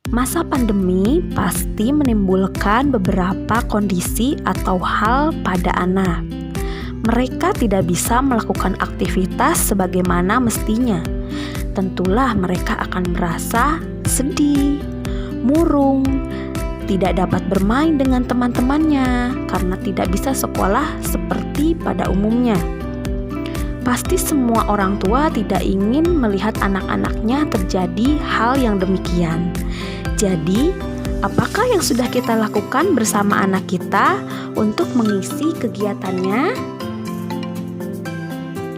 Masa pandemi pasti menimbulkan beberapa kondisi atau hal pada anak. Mereka tidak bisa melakukan aktivitas sebagaimana mestinya. Tentulah mereka akan merasa sedih, murung, tidak dapat bermain dengan teman-temannya karena tidak bisa sekolah seperti pada umumnya. Pasti semua orang tua tidak ingin melihat anak-anaknya terjadi hal yang demikian. Jadi, apakah yang sudah kita lakukan bersama anak kita untuk mengisi kegiatannya?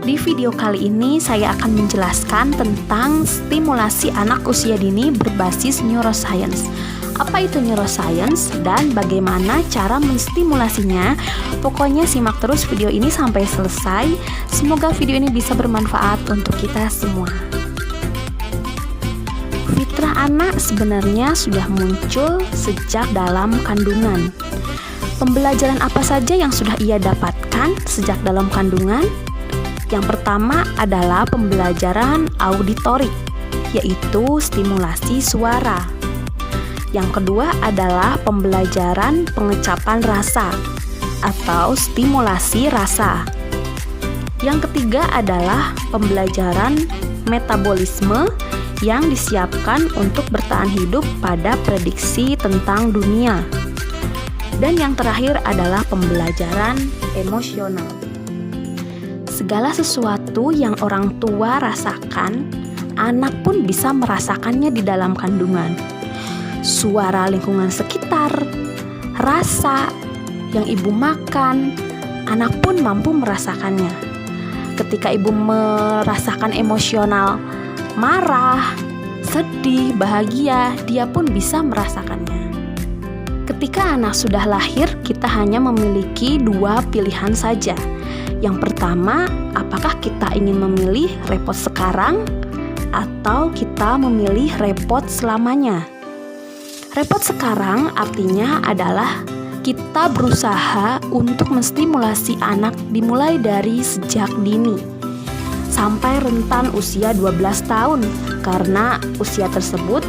Di video kali ini saya akan menjelaskan tentang stimulasi anak usia dini berbasis neuroscience. Apa itu neuroscience dan bagaimana cara menstimulasinya? Pokoknya simak terus video ini sampai selesai. Semoga video ini bisa bermanfaat untuk kita semua. Fitrah anak sebenarnya sudah muncul sejak dalam kandungan. Pembelajaran apa saja yang sudah ia dapatkan sejak dalam kandungan? Yang pertama adalah pembelajaran auditorik, yaitu stimulasi suara. Yang kedua adalah pembelajaran pengecapan rasa atau stimulasi rasa. Yang ketiga adalah pembelajaran metabolisme yang disiapkan untuk bertahan hidup pada prediksi tentang dunia. Dan yang terakhir adalah pembelajaran emosional. Segala sesuatu yang orang tua rasakan, anak pun bisa merasakannya di dalam kandungan. Suara lingkungan sekitar, rasa yang ibu makan, anak pun mampu merasakannya. Ketika ibu merasakan emosional, marah, sedih, bahagia, dia pun bisa merasakannya. Ketika anak sudah lahir, kita hanya memiliki dua pilihan saja. Yang pertama, apakah kita ingin memilih repot sekarang atau kita memilih repot selamanya? Repot sekarang artinya adalah kita berusaha untuk menstimulasi anak dimulai dari sejak dini sampai rentan usia 12 tahun, karena usia tersebut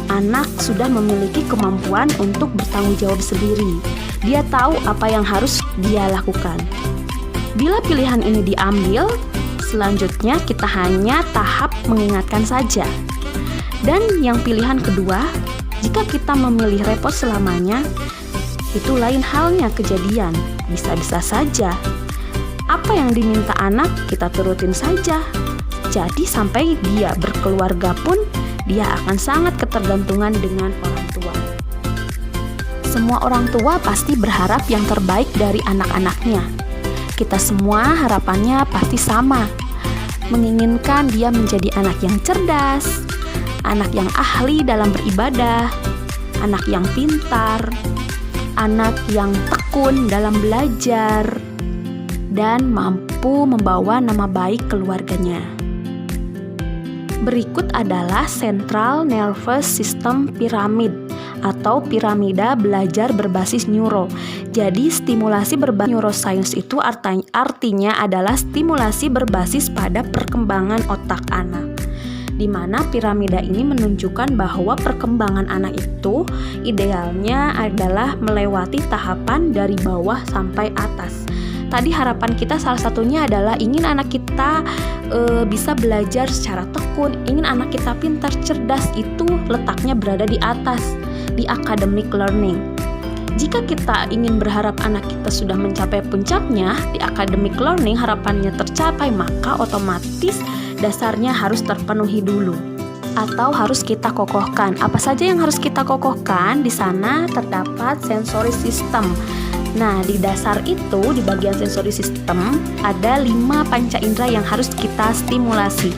anak sudah memiliki kemampuan untuk bertanggung jawab sendiri. Dia tahu apa yang harus dia lakukan. Bila pilihan ini diambil, selanjutnya kita hanya tahap mengingatkan saja. Dan yang pilihan kedua, jika kita memilih repot selamanya, itu lain halnya kejadian, bisa-bisa saja. Apa yang diminta anak, kita turutin saja. Jadi sampai dia berkeluarga pun, dia akan sangat ketergantungan dengan orang tua. Semua orang tua pasti berharap yang terbaik dari anak-anaknya. Kita semua harapannya pasti sama, menginginkan dia menjadi anak yang cerdas, anak yang ahli dalam beribadah, anak yang pintar, anak yang tekun dalam belajar, dan mampu membawa nama baik keluarganya. Berikut adalah Central Nervous System Pyramid atau piramida belajar berbasis neuro. Jadi stimulasi berbasis neuroscience itu artinya adalah stimulasi berbasis pada perkembangan otak anak, di mana piramida ini menunjukkan bahwa perkembangan anak itu idealnya adalah melewati tahapan dari bawah sampai atas. Tadi harapan kita salah satunya adalah ingin anak kita bisa belajar secara tekun, ingin anak kita pintar, cerdas, itu letaknya berada di atas, di academic learning. Jika kita ingin berharap anak kita sudah mencapai puncaknya di academic learning, harapannya tercapai, maka otomatis dasarnya harus terpenuhi dulu atau harus kita kokohkan. Apa saja yang harus kita kokohkan? Di sana terdapat sensory system. Nah, di dasar itu, di bagian sensory system, ada 5 panca indera yang harus kita stimulasi.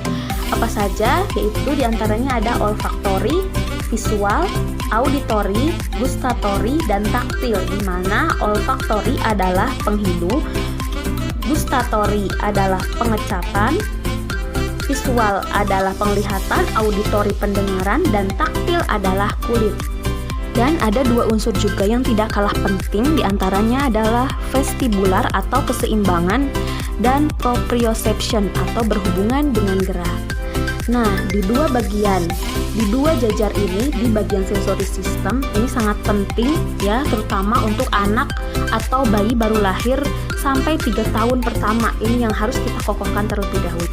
Apa saja? Yaitu diantaranya ada olfaktori, visual, auditory, gustatory, dan taktil, di mana olfaktori adalah penghidup, gustatory adalah pengecapan, visual adalah penglihatan, auditory pendengaran, dan taktil adalah kulit. Dan ada 2 unsur juga yang tidak kalah penting, diantaranya adalah vestibular atau keseimbangan dan proprioception atau berhubungan dengan gerak. Nah, di dua jajar ini, di bagian sensory system ini sangat penting ya, terutama untuk anak atau bayi baru lahir sampai 3 tahun pertama. Ini yang harus kita kokohkan terlebih dahulu.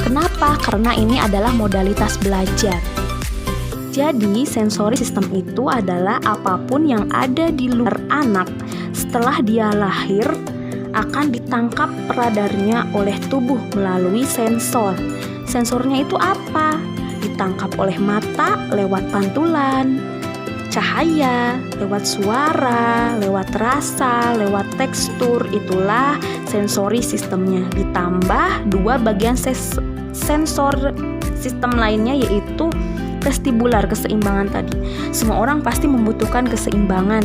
Kenapa? Karena ini adalah modalitas belajar. Jadi, sensory system itu adalah apapun yang ada di luar anak setelah dia lahir akan ditangkap peradarnya oleh tubuh melalui sensor. Sensornya itu apa? Ditangkap oleh mata lewat pantulan, cahaya, lewat suara, lewat rasa, lewat tekstur. Itulah sensory sistemnya. Ditambah 2 bagian sensor sistem lainnya, yaitu vestibular, keseimbangan tadi. Semua orang pasti membutuhkan keseimbangan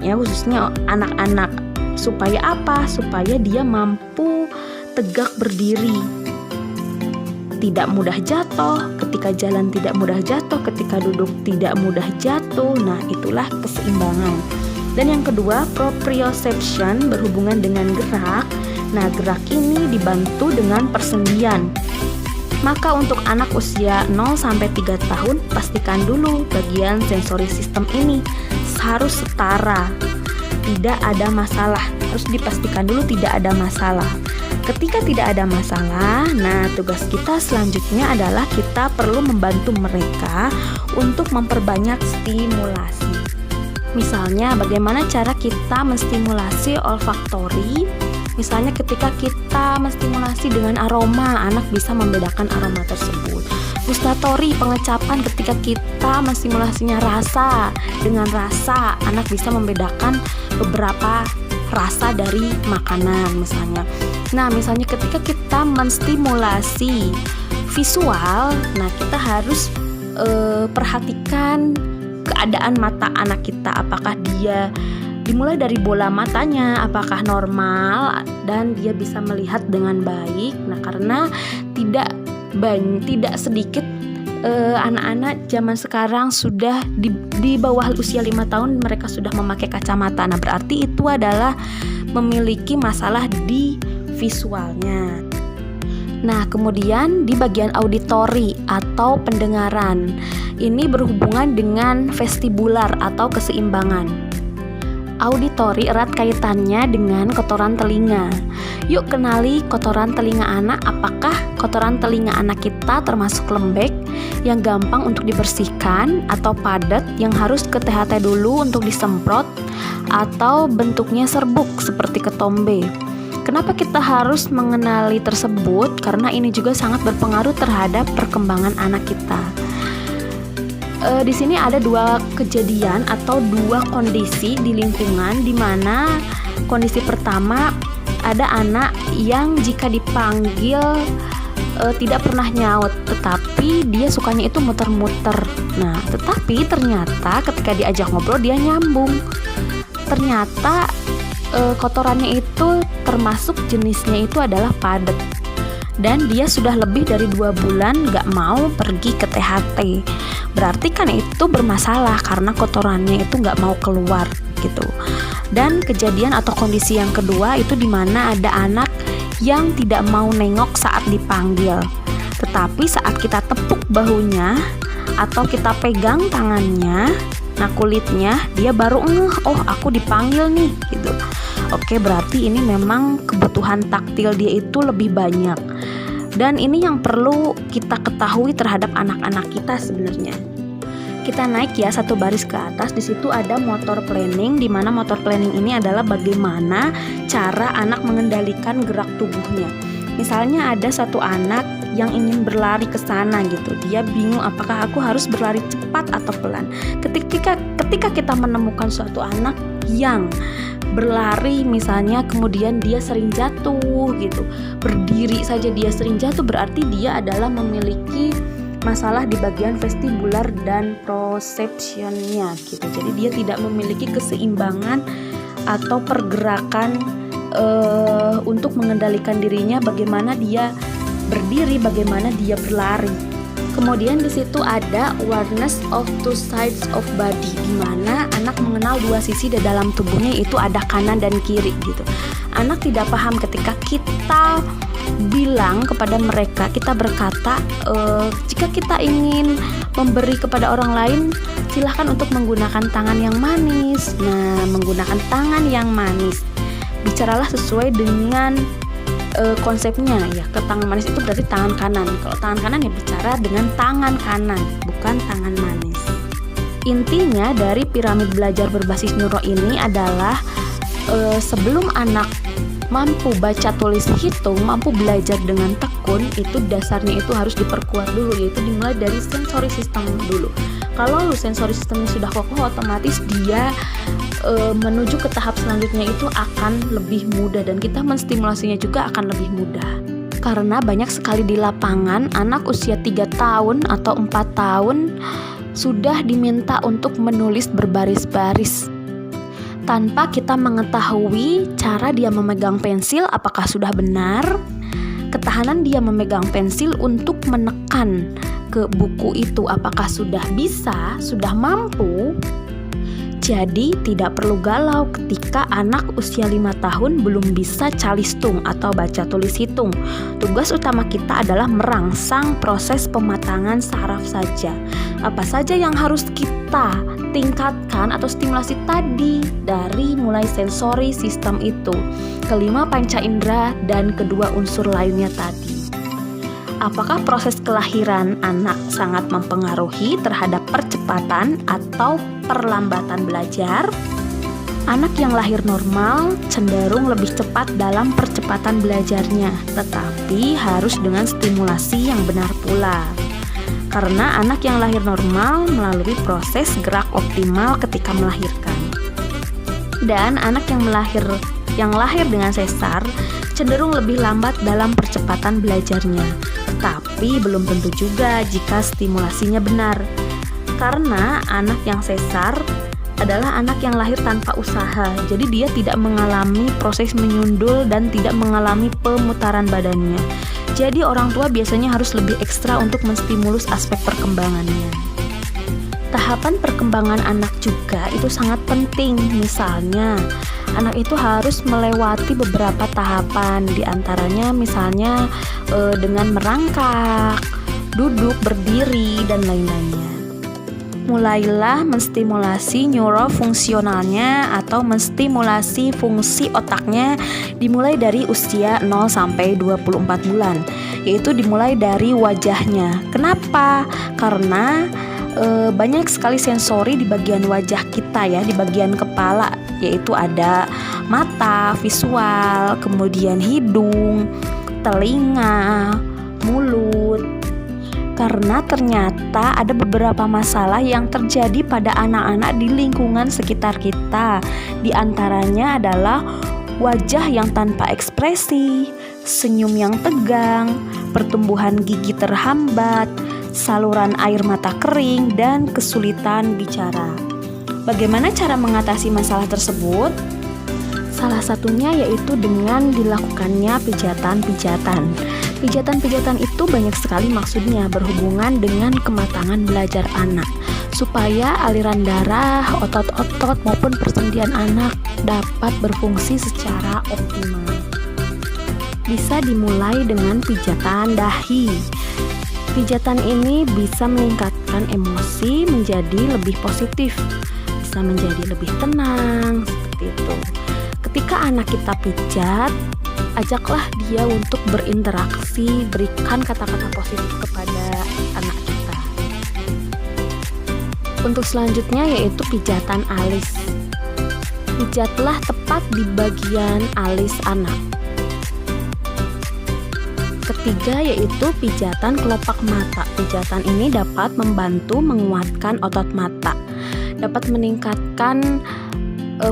ya, khususnya anak-anak. Supaya apa? Supaya dia mampu tegak berdiri, tidak mudah jatuh, ketika jalan tidak mudah jatuh, ketika duduk tidak mudah jatuh. Nah, itulah keseimbangan. Dan yang kedua, proprioception, berhubungan dengan gerak. Nah, gerak ini dibantu dengan persendian. Maka untuk anak usia 0-3 tahun, pastikan dulu bagian sensory system ini harus setara. Tidak ada masalah, harus dipastikan dulu tidak ada masalah. Ketika tidak ada masalah, nah tugas kita selanjutnya adalah kita perlu membantu mereka untuk memperbanyak stimulasi. Misalnya bagaimana cara kita menstimulasi olfaktori. Misalnya ketika kita menstimulasi dengan aroma, anak bisa membedakan aroma tersebut. Gustatori, pengecapan, ketika kita menstimulasinya rasa, dengan rasa anak bisa membedakan beberapa rasa dari makanan misalnya. Nah, misalnya ketika kita menstimulasi visual, nah kita harus perhatikan keadaan mata anak kita, apakah dia dimulai dari bola matanya, apakah normal dan dia bisa melihat dengan baik. Nah, karena tidak sedikit anak-anak zaman sekarang sudah di bawah usia 5 tahun mereka sudah memakai kacamata. Nah, berarti itu adalah memiliki masalah di visualnya. Nah, kemudian di bagian auditori atau pendengaran, ini berhubungan dengan vestibular atau keseimbangan. Auditori erat kaitannya dengan kotoran telinga. Yuk kenali kotoran telinga anak. Apakah kotoran telinga anak kita termasuk lembek yang gampang untuk dibersihkan, atau padat yang harus ke THT dulu untuk disemprot, atau bentuknya serbuk seperti ketombe? Kenapa kita harus mengenali tersebut? Karena ini juga sangat berpengaruh terhadap perkembangan anak kita. Di sini ada 2 kejadian atau 2 kondisi di lingkungan, di mana kondisi pertama ada anak yang jika dipanggil tidak pernah nyaut, tetapi dia sukanya itu muter-muter. Nah, tetapi ternyata ketika diajak ngobrol dia nyambung. Ternyata kotorannya itu termasuk jenisnya itu adalah padat, dan dia sudah lebih dari 2 bulan gak mau pergi ke THT. Berarti kan itu bermasalah karena kotorannya itu gak mau keluar gitu. Dan kejadian atau kondisi yang kedua itu dimana ada anak yang tidak mau nengok saat dipanggil, tetapi saat kita tepuk bahunya atau kita pegang tangannya, nah kulitnya, dia baru ngeh, oh aku dipanggil nih gitu. Oke, berarti ini memang kebutuhan taktil dia itu lebih banyak. Dan ini yang perlu kita ketahui terhadap anak-anak kita sebenarnya. Kita naik ya 1 baris ke atas. Di situ ada motor planning, di mana motor planning ini adalah bagaimana cara anak mengendalikan gerak tubuhnya. Misalnya ada satu anak yang ingin berlari ke sana gitu. Dia bingung apakah aku harus berlari cepat atau pelan. Ketika kita menemukan suatu anak yang berlari misalnya kemudian dia sering jatuh gitu, berdiri saja dia sering jatuh, berarti dia adalah memiliki masalah di bagian vestibular dan proprioceptionnya gitu. Jadi dia tidak memiliki keseimbangan atau pergerakan untuk mengendalikan dirinya, bagaimana dia berdiri, bagaimana dia berlari. Kemudian di situ ada awareness of 2 sides of body, di mana anak mengenal 2 sisi di dalam tubuhnya, itu ada kanan dan kiri gitu. Anak tidak paham ketika kita bilang kepada mereka, kita berkata, jika kita ingin memberi kepada orang lain, silahkan untuk menggunakan tangan yang manis. Nah, menggunakan tangan yang manis, bicaralah sesuai dengan konsepnya ya. Ke tangan manis itu berarti tangan kanan. Kalau tangan kanan ya bicara dengan tangan kanan, bukan tangan manis. Intinya dari piramid belajar berbasis neuro ini adalah sebelum anak mampu baca tulis hitung, mampu belajar dengan tekun, itu dasarnya itu harus diperkuat dulu, yaitu dimulai dari sensory system dulu. Kalau sensory systemnya sudah kokoh, otomatis dia menuju ke tahap selanjutnya itu akan lebih mudah, dan kita menstimulasinya juga akan lebih mudah. Karena banyak sekali di lapangan anak usia 3 tahun atau 4 tahun sudah diminta untuk menulis berbaris-baris tanpa kita mengetahui cara dia memegang pensil apakah sudah benar, ketahanan dia memegang pensil untuk menekan ke buku itu apakah sudah bisa, sudah mampu. Jadi tidak perlu galau ketika anak usia 5 tahun belum bisa calistung atau baca tulis hitung. Tugas utama kita adalah merangsang proses pematangan saraf saja. Apa saja yang harus kita tingkatkan atau stimulasi tadi, dari mulai sensori sistem itu, kelima panca indera, dan kedua unsur lainnya tadi. Apakah proses kelahiran anak sangat mempengaruhi terhadap percepatan atau perlambatan belajar? Anak yang lahir normal cenderung lebih cepat dalam percepatan belajarnya, tetapi harus dengan stimulasi yang benar pula. Karena anak yang lahir normal melalui proses gerak optimal ketika melahirkan. Dan anak yang lahir dengan sesar cenderung lebih lambat dalam percepatan belajarnya. Tapi belum tentu juga jika stimulasinya benar. Karena anak yang sesar adalah anak yang lahir tanpa usaha. Jadi dia tidak mengalami proses menyundul dan tidak mengalami pemutaran badannya. Jadi orang tua biasanya harus lebih ekstra untuk menstimulus aspek perkembangannya. Tahapan perkembangan anak juga itu sangat penting. Misalnya, anak itu harus melewati beberapa tahapan, diantaranya misalnya dengan merangkak, duduk, berdiri, dan lain-lainnya. Mulailah menstimulasi neurofungsionalnya atau menstimulasi fungsi otaknya dimulai dari usia 0 sampai 24 bulan, yaitu dimulai dari wajahnya. Kenapa? Karena banyak sekali sensori di bagian wajah kita ya, di bagian kepala, yaitu ada mata, visual, kemudian hidung, telinga, mulut. Karena ternyata ada beberapa masalah yang terjadi pada anak-anak di lingkungan sekitar kita. Di antaranya adalah wajah yang tanpa ekspresi, senyum yang tegang, pertumbuhan gigi terhambat, saluran air mata kering, dan kesulitan bicara. Bagaimana cara mengatasi masalah tersebut? Salah satunya yaitu dengan dilakukannya pijatan-pijatan. Pijatan-pijatan itu banyak sekali maksudnya berhubungan dengan kematangan belajar anak, supaya aliran darah, otot-otot maupun persendian anak dapat berfungsi secara optimal. Bisa dimulai dengan pijatan dahi. Pijatan ini bisa meningkatkan emosi menjadi lebih positif, bisa menjadi lebih tenang, seperti itu. Ketika anak kita pijat, ajaklah dia untuk berinteraksi, berikan kata-kata positif kepada anak kita. Untuk selanjutnya yaitu pijatan alis. Pijatlah tepat di bagian alis anak. Ketiga yaitu pijatan kelopak mata. Pijatan ini dapat membantu menguatkan otot mata, dapat meningkatkan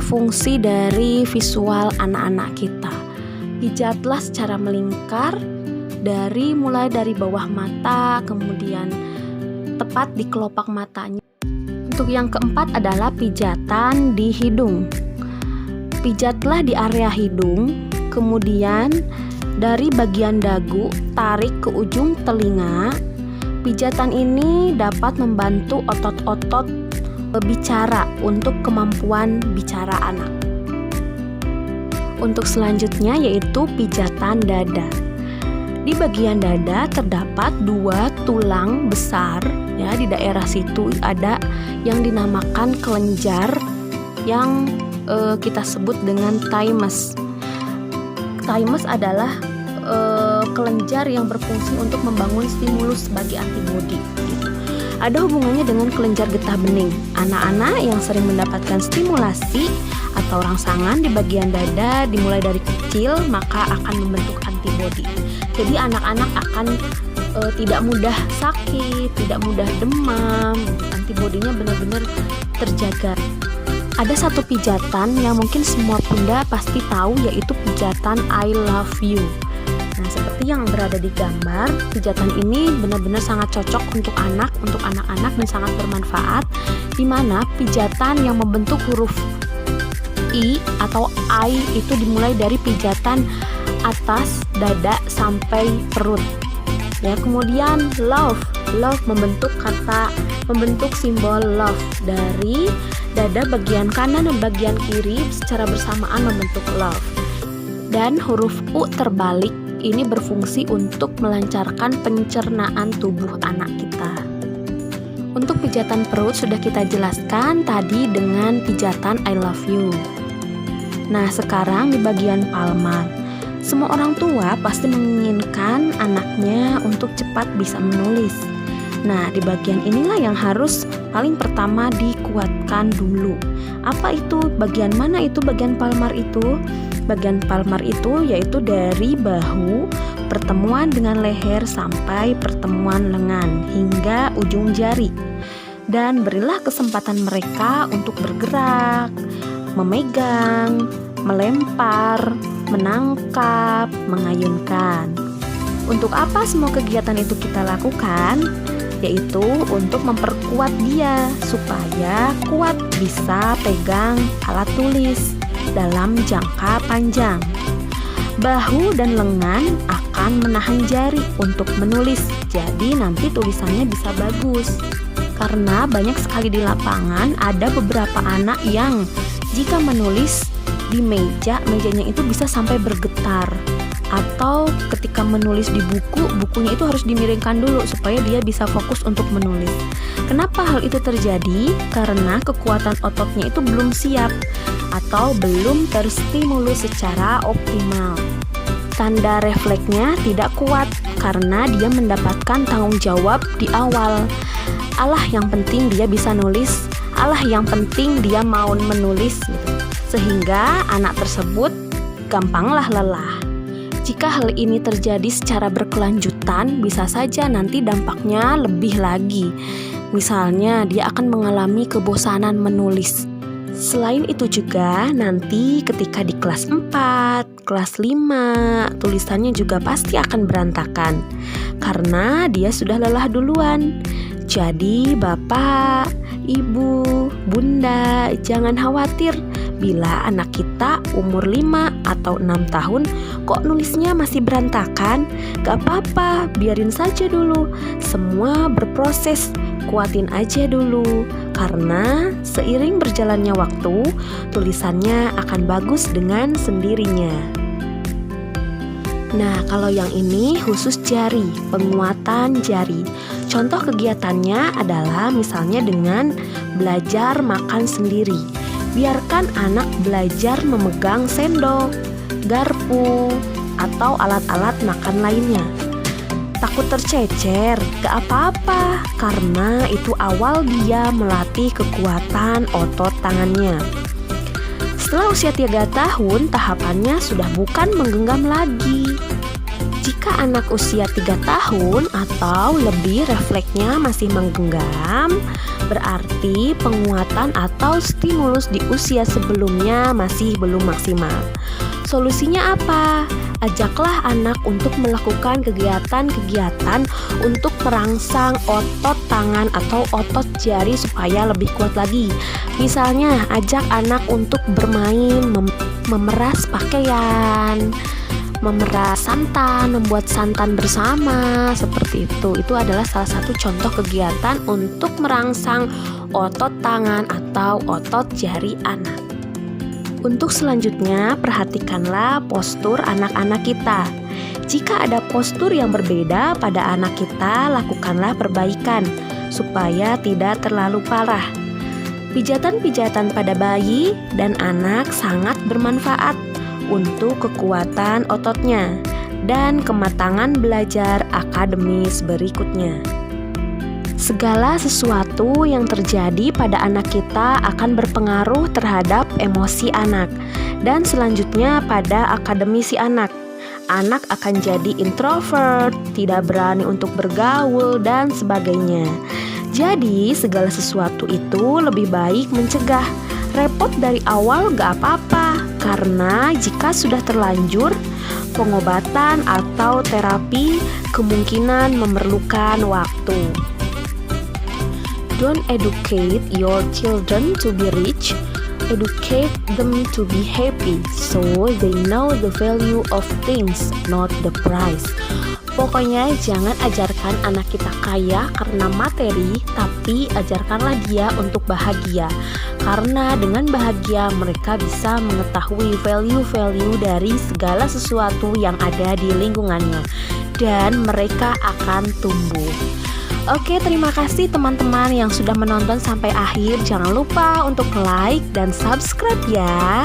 fungsi dari visual anak-anak kita. Pijatlah secara melingkar mulai dari bawah mata, kemudian tepat di kelopak matanya. Untuk yang keempat adalah pijatan di hidung. Pijatlah di area hidung, kemudian dari bagian dagu tarik ke ujung telinga. Pijatan ini dapat membantu otot-otot bicara untuk kemampuan bicara anak. Untuk selanjutnya yaitu pijatan dada. Di Di bagian dada terdapat 2 tulang besar, ya. Di daerah situ ada yang dinamakan kelenjar yang kita sebut dengan thymus. Thymus adalah kelenjar yang berfungsi untuk membangun stimulus sebagai antibodi. Ada hubungannya dengan kelenjar getah bening. Anak-anak yang sering mendapatkan stimulasi atau rangsangan di bagian dada dimulai dari kecil maka akan membentuk antibodi. Jadi anak-anak akan tidak mudah sakit, tidak mudah demam. Antibodinya benar-benar terjaga. Ada satu pijatan yang mungkin semua bunda pasti tahu, yaitu pijatan I love you. Nah, seperti yang berada di gambar, pijatan ini benar-benar sangat cocok untuk anak-anak dan sangat bermanfaat, di mana pijatan yang membentuk huruf I atau I itu dimulai dari pijatan atas dada sampai perut. Ya, kemudian love membentuk simbol love dari dada bagian kanan dan bagian kiri secara bersamaan membentuk love. Dan huruf U terbalik ini berfungsi untuk melancarkan pencernaan tubuh anak kita. Untuk pijatan perut sudah kita jelaskan tadi dengan pijatan I love you. Nah, sekarang di bagian palmar. Semua orang tua pasti menginginkan anaknya untuk cepat bisa menulis. Nah, di bagian inilah yang harus paling pertama dikuatkan dulu. Apa itu? Bagian mana itu bagian palmar itu? Bagian palmar itu yaitu dari bahu, pertemuan dengan leher sampai pertemuan lengan hingga ujung jari. Dan berilah kesempatan mereka untuk bergerak, memegang, melempar, menangkap, mengayunkan. Untuk apa semua kegiatan itu kita lakukan? Yaitu untuk memperkuat dia supaya kuat bisa pegang alat tulis dalam jangka panjang. Bahu dan lengan akan menahan jari untuk menulis, jadi nanti tulisannya bisa bagus. Karena banyak sekali di lapangan ada beberapa anak yang jika menulis di mejanya itu bisa sampai bergetar. Atau ketika menulis di buku, bukunya itu harus dimiringkan dulu supaya dia bisa fokus untuk menulis. Kenapa hal itu terjadi? Karena kekuatan ototnya itu belum siap atau belum terstimulus secara optimal. Tanda refleksnya tidak kuat karena dia mendapatkan tanggung jawab di awal. Alah, yang penting dia bisa nulis, alah yang penting dia mau menulis gitu. Sehingga anak tersebut gampanglah lelah. Jika hal ini terjadi secara berkelanjutan, bisa saja nanti dampaknya lebih lagi. Misalnya, dia akan mengalami kebosanan menulis. Selain itu juga, nanti ketika di kelas 4, kelas 5, tulisannya juga pasti akan berantakan. Karena dia sudah lelah duluan. Jadi, Bapak, Ibu, Bunda, jangan khawatir. Bila anak kita umur 5 atau 6 tahun kok nulisnya masih berantakan, gak apa-apa, biarin saja dulu. Semua berproses, kuatin aja dulu. Karena seiring berjalannya waktu, tulisannya akan bagus dengan sendirinya. Nah, kalau yang ini khusus jari, penguatan jari. Contoh kegiatannya adalah misalnya dengan belajar makan sendiri. Biarkan anak belajar memegang sendok, garpu, atau alat-alat makan lainnya. Takut tercecer? Gak apa-apa, karena itu awal dia melatih kekuatan otot tangannya. Setelah usia 3 tahun, tahapannya sudah bukan menggenggam lagi. Jika anak usia 3 tahun atau lebih refleksnya masih menggenggam, berarti penguatan atau stimulus di usia sebelumnya masih belum maksimal. Solusinya apa? Ajaklah anak untuk melakukan kegiatan-kegiatan untuk merangsang otot tangan atau otot jari supaya lebih kuat lagi. Misalnya, ajak anak untuk bermain, memeras pakaian, memeras santan, membuat santan bersama, seperti itu. Itu adalah salah satu contoh kegiatan untuk merangsang otot tangan atau otot jari anak. Untuk selanjutnya, perhatikanlah postur anak-anak kita. Jika ada postur yang berbeda pada anak kita, lakukanlah perbaikan supaya tidak terlalu parah. Pijatan-pijatan pada bayi dan anak sangat bermanfaat untuk kekuatan ototnya dan kematangan belajar akademis berikutnya. Segala sesuatu yang terjadi pada anak kita akan berpengaruh terhadap emosi anak dan selanjutnya pada akademisi anak. Anak akan jadi introvert, tidak berani untuk bergaul, dan sebagainya. Jadi, segala sesuatu itu lebih baik mencegah. Repot dari awal gak apa-apa, karena jika sudah terlanjur, pengobatan atau terapi kemungkinan memerlukan waktu. Don't educate your children to be rich, educate them to be happy, so they know the value of things, not the price. Pokoknya jangan ajarkan anak kita kaya karena materi, tapi ajarkanlah dia untuk bahagia. Karena dengan bahagia mereka bisa mengetahui value-value dari segala sesuatu yang ada di lingkungannya, dan mereka akan tumbuh. Oke, terima kasih teman-teman yang sudah menonton sampai akhir. Jangan lupa untuk like dan subscribe ya.